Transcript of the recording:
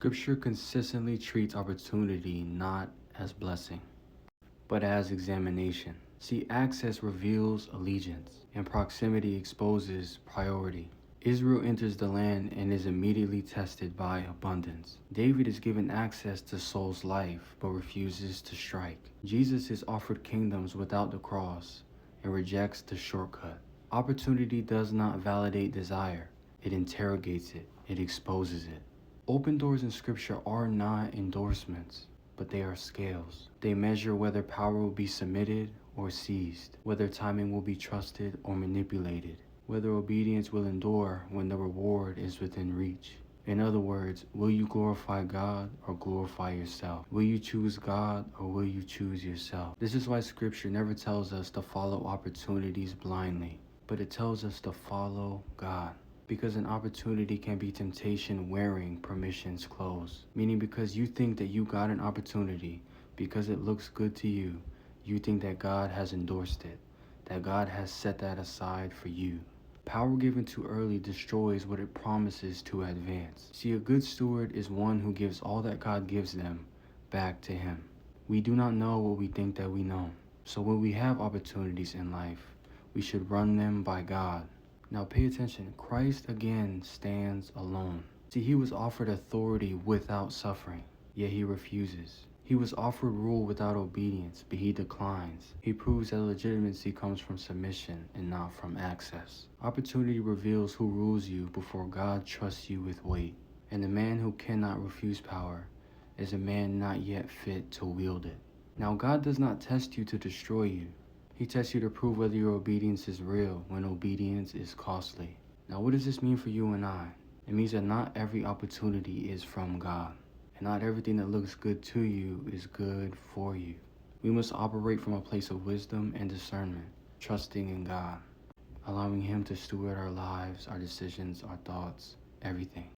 Scripture consistently treats opportunity not as blessing, but as examination. See, access reveals allegiance, and proximity exposes priority. Israel enters the land and is immediately tested by abundance. David is given access to Saul's life, but refuses to strike. Jesus is offered kingdoms without the cross and rejects the shortcut. Opportunity does not validate desire, it interrogates it, it exposes it. Open doors in Scripture are not endorsements, but they are scales. They measure whether power will be submitted or seized, whether timing will be trusted or manipulated, whether obedience will endure when the reward is within reach. In other words, will you glorify God or glorify yourself? Will you choose God or will you choose yourself? This is why Scripture never tells us to follow opportunities blindly, but it tells us to follow God. Because an opportunity can be temptation wearing permission's clothes. Meaning because you think that you got an opportunity, because it looks good to you, you think that God has endorsed it, that God has set that aside for you. Power given too early destroys what it promises to advance. See, a good steward is one who gives all that God gives them back to him. We do not know what we think that we know. So when we have opportunities in life, we should run them by God. Now pay attention, Christ again stands alone. See, he was offered authority without suffering, yet he refuses. He was offered rule without obedience, but he declines. He proves that legitimacy comes from submission and not from access. Opportunity reveals who rules you before God trusts you with weight. And the man who cannot refuse power is a man not yet fit to wield it. Now God does not test you to destroy you. He tests you to prove whether your obedience is real when obedience is costly. Now what does this mean for you and I? It means that not every opportunity is from God. And not everything that looks good to you is good for you. We must operate from a place of wisdom and discernment, trusting in God, allowing him to steward our lives, our decisions, our thoughts, everything.